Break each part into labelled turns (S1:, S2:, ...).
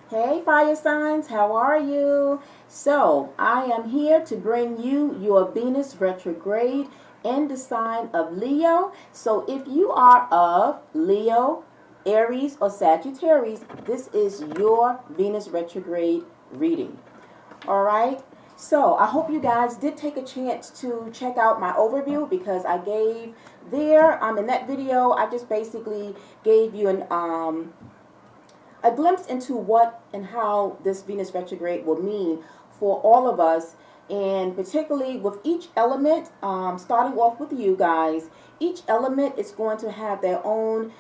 S1: Hey fire signs, how are you? So, I am here to bring you your Venus retrograde in the sign of Leo. So, if you are of Leo, Aries, or Sagittarius, this is your Venus retrograde reading. All right. So, I hope you guys did take a chance to check out my overview because I gave there in that video I just basically gave you a glimpse into what and how this Venus retrograde will mean for all of us, and particularly with each element, starting off with you guys. Each element is going to have their own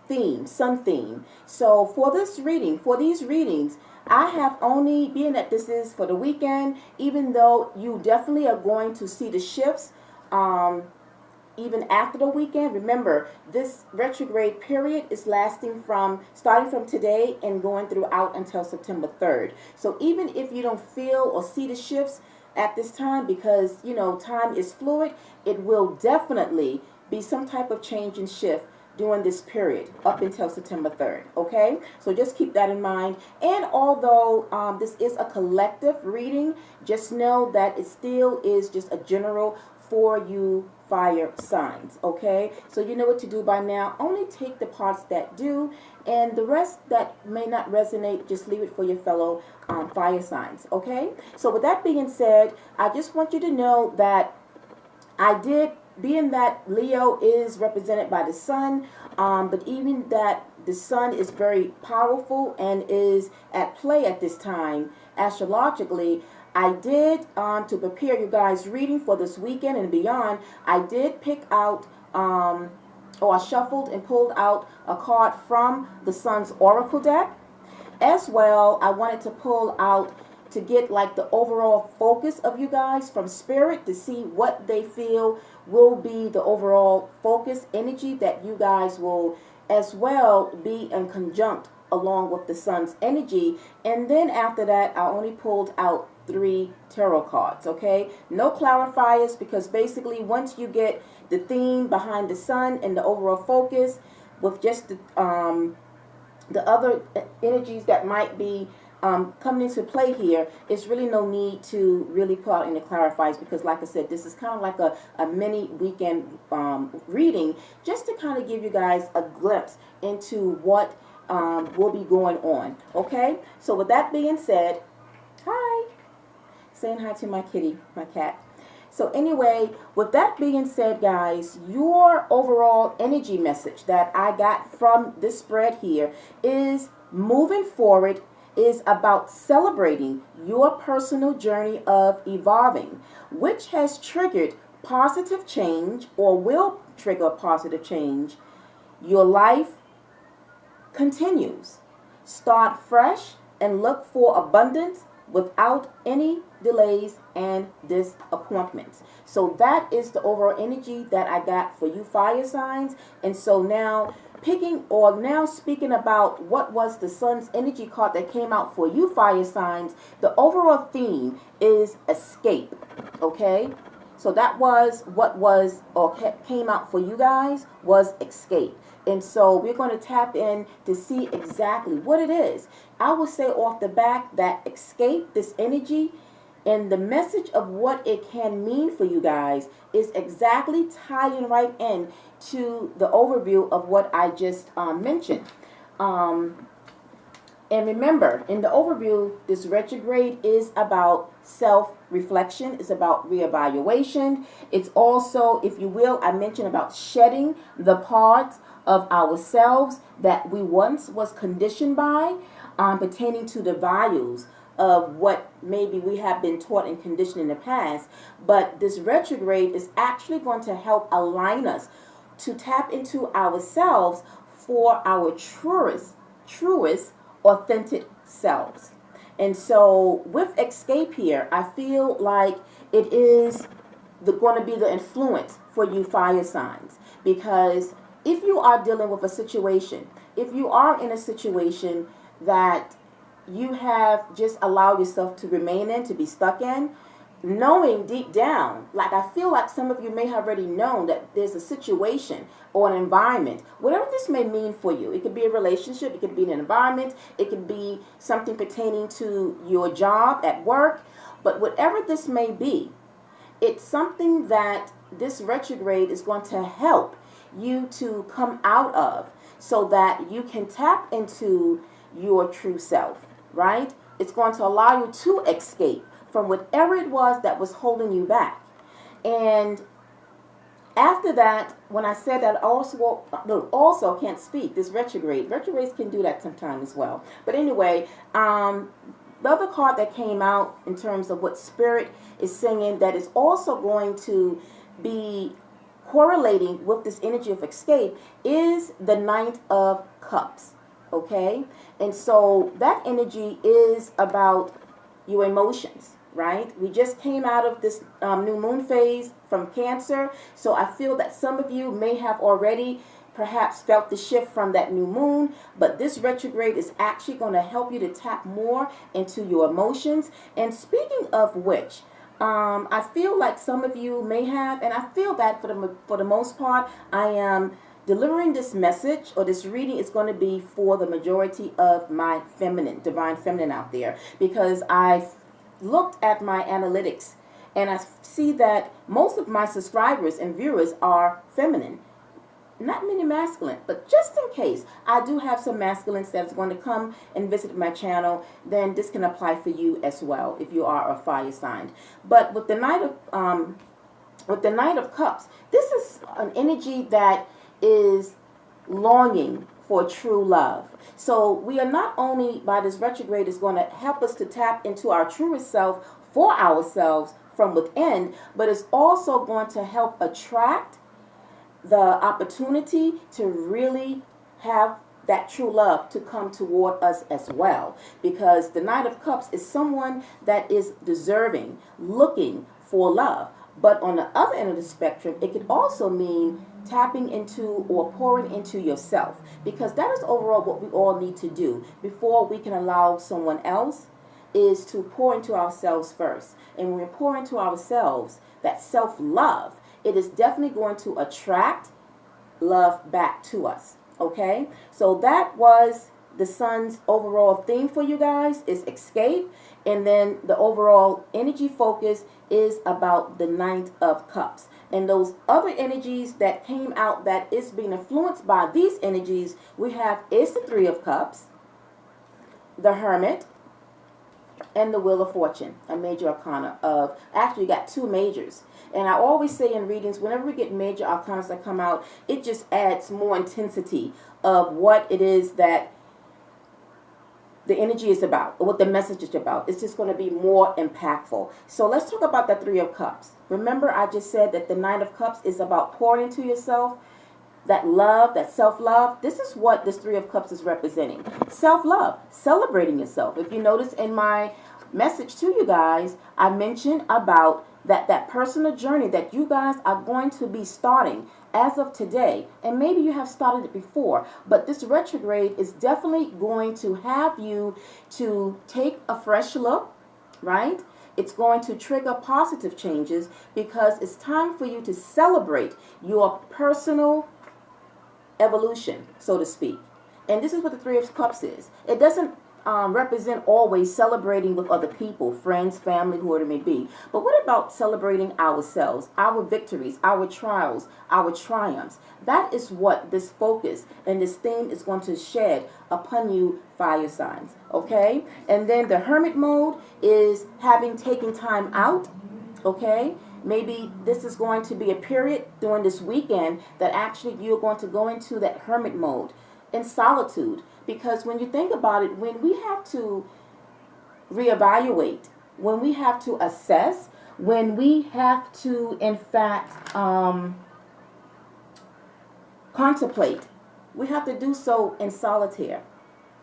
S1: theme, sun theme. So for this reading, for these readings, I have only, being that this is for the weekend, even though you definitely are going to see the shifts, even after the weekend. Remember, this retrograde period is lasting from starting from today and going throughout until September 3rd. So even if you don't feel or see the shifts at this time, because time is fluid, it will definitely be some type of change and shift during this period up until September 3rd. Okay, so just keep that in mind. And although this is a collective reading, just know that it still is just a general for you fire signs. Okay, so you know what to do by now. Only take the parts that do, and the rest that may not resonate, just leave it for your fellow fire signs. Okay, so with that being said, I just want you to know that being that Leo is represented by the sun, but even that the sun is very powerful and is at play at this time astrologically. I did, to prepare you guys reading for this weekend and beyond, I did pick out, or I shuffled and pulled out a card from the Sun's Oracle deck. As well, I wanted to pull out to get like the overall focus of you guys from Spirit to see what they feel will be the overall focus energy that you guys will as well be in conjunct along with the sun's energy. And then after that, I only pulled out 3 tarot cards. Okay, no clarifiers, because basically once you get the theme behind the sun and the overall focus with just the other energies that might be coming into play here, it's really no need to really pull out any clarifiers, because like I said, this is kind of like a mini weekend reading, just to kind of give you guys a glimpse into what will be going on. Okay, so with that being said, hi, saying hi to my kitty, my cat. So anyway, with that being said, guys, your overall energy message that I got from this spread here is moving forward, is about celebrating your personal journey of evolving, which has triggered positive change or will trigger positive change. Your life continues. Start fresh and look for abundance without any delays and disappointments. So that is the overall energy that I got for you fire signs. And so now speaking about what was the sun's energy card that came out for you fire signs, the overall theme is escape. Okay, so that was what was or came out for you guys, was escape. And so we're going to tap in to see exactly what it is. I will say off the back that escape, this energy, and the message of what it can mean for you guys is exactly tying right in to the overview of what I just mentioned. And remember, in the overview, this retrograde is about self-reflection. It's about reevaluation. It's also, if you will, I mentioned about shedding the parts of ourselves that we once was conditioned by, pertaining to the values of what maybe we have been taught and conditioned in the past. But this retrograde is actually going to help align us to tap into ourselves for our truest authentic selves. And so with escape here, I feel like it is going to be the influence for you fire signs, because if you are dealing with a situation, if you are in a situation that you have just allowed yourself to remain in, to be stuck in, knowing deep down, like I feel like some of you may have already known that there's a situation or an environment, whatever this may mean for you. It could be a relationship, it could be an environment, it could be something pertaining to your job at work, but whatever this may be, it's something that this retrograde is going to help you to come out of so that you can tap into your true self, right? It's going to allow you to escape from whatever it was that was holding you back. And after that, when I said that, also can't speak, this retrogrades can do that sometimes as well. But anyway, the other card that came out in terms of what Spirit is saying that is also going to be correlating with this energy of escape is the Knight of Cups. Okay? And so that energy is about your emotions, right? We just came out of this new moon phase from Cancer. So I feel that some of you may have already perhaps felt the shift from that new moon, but this retrograde is actually going to help you to tap more into your emotions. And speaking of which, I feel like some of you may have, and I feel that for the most part, I am delivering this message, or this reading is going to be for the majority of my divine feminine out there, because I've looked at my analytics and I see that most of my subscribers and viewers are feminine. Not many masculine, but just in case I do have some masculines that's going to come and visit my channel, then this can apply for you as well if you are a fire sign. But with the Knight of Cups, this is an energy that is longing for true love. So we are not only, by this retrograde, is going to help us to tap into our truest self for ourselves from within, but it's also going to help attract the opportunity to really have that true love to come toward us as well. Because the Knight of Cups is someone that is deserving, looking for love. But on the other end of the spectrum, it could also mean tapping into or pouring into yourself, because that is overall what we all need to do before we can allow someone else, is to pour into ourselves first. And when we pour into ourselves, that self-love, it is definitely going to attract love back to us. Okay? So that was the sun's overall theme for you guys, is escape. And then the overall energy focus is about the Knight of Cups. And those other energies that came out that is being influenced by these energies, we have is the Three of Cups, the Hermit, and the Wheel of Fortune, a major arcana of, actually you got two majors. And I always say in readings, whenever we get major arcanas that come out, it just adds more intensity of what it is that the energy is about, or what the message is about. It's just going to be more impactful. So let's talk about the Three of Cups. Remember, I just said that the Knight of Cups is about pouring into yourself, that love, that self-love. This is what this Three of Cups is representing. Self-love, celebrating yourself. If you notice in my message to you guys, I mentioned about that personal journey that you guys are going to be starting as of today. And maybe you have started it before, but this retrograde is definitely going to have you to take a fresh look, right? It's going to trigger positive changes, because it's time for you to celebrate your personal evolution, so to speak. And this is what the Three of Cups is. It doesn't represent always celebrating with other people, friends, family, whoever it may be. But what about celebrating ourselves, our victories, our trials, our triumphs? That is what this focus and this theme is going to shed upon you, fire signs. Okay? And then the Hermit mode is having taken time out. Okay? Maybe this is going to be a period during this weekend that actually you're going to go into that hermit mode in solitude. Because when you think about it, when we have to reevaluate, when we have to assess, when we have to, in fact, contemplate, we have to do so in solitaire,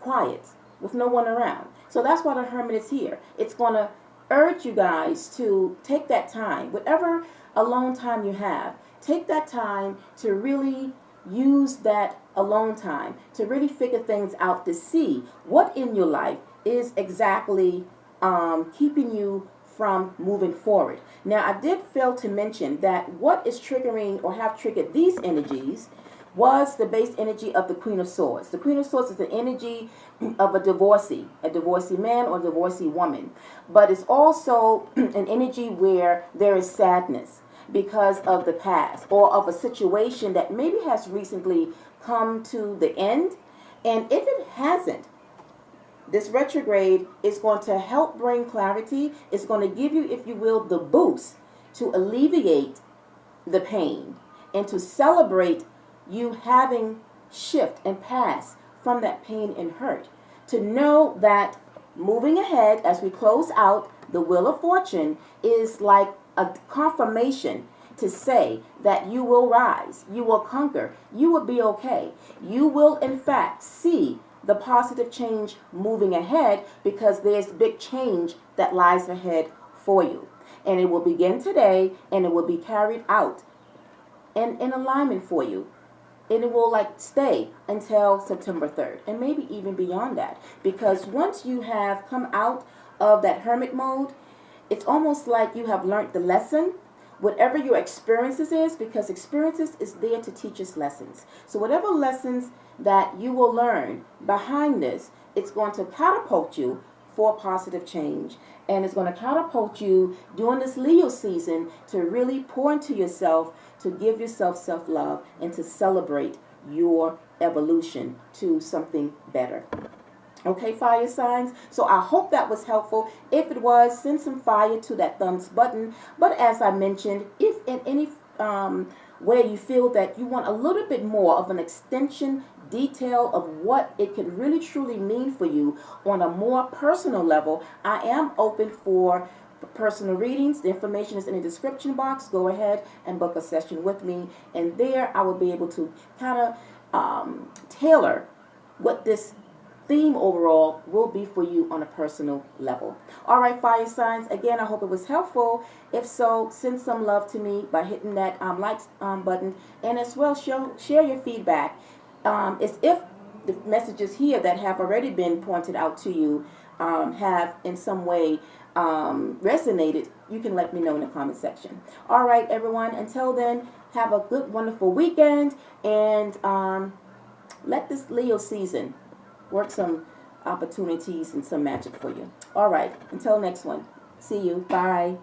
S1: quiet, with no one around. So that's why the Hermit is here. It's going to urge you guys to take that time, whatever alone time you have, take that time to really use that alone time to really figure things out, to see what in your life is exactly keeping you from moving forward. Now, I did fail to mention that what is triggering or have triggered these energies was the base energy of the Queen of Swords. The Queen of Swords is the energy of a divorcee man or divorcee woman. But it's also an energy where there is sadness because of the past or of a situation that maybe has recently come to the end. And if it hasn't, this retrograde is going to help bring clarity. It's going to give you, if you will, the boost to alleviate the pain and to celebrate you having shift and pass from that pain and hurt. To know that moving ahead as we close out the Wheel of Fortune is like a confirmation to say that you will rise, you will conquer, you will be okay. You will, in fact, see the positive change moving ahead because there's big change that lies ahead for you. And it will begin today and it will be carried out in alignment for you. And it will stay until September 3rd and maybe even beyond that. Because once you have come out of that hermit mode, it's almost like you have learned the lesson. Whatever your experiences is, because experiences is there to teach us lessons. So whatever lessons that you will learn behind this, it's going to catapult you for positive change. And it's going to catapult you during this Leo season to really pour into yourself, to give yourself self-love, and to celebrate your evolution to something better. Okay, fire signs. So I hope that was helpful. If it was, send some fire to that thumbs button. But as I mentioned, if in any way you feel that you want a little bit more of an extension detail of what it could really truly mean for you on a more personal level, I am open for personal readings. The information is in the description box. Go ahead and book a session with me, and there I will be able to kind of tailor what this theme overall will be for you on a personal level. All right, fire signs. Again, I hope it was helpful. If so, send some love to me by hitting that like button, and as well share your feedback. As if the messages here that have already been pointed out to you have in some way resonated, you can let me know in the comment section. All right, everyone. Until then, have a good, wonderful weekend, and let this Leo season work some opportunities and some magic for you. All right. Until next one. See you. Bye.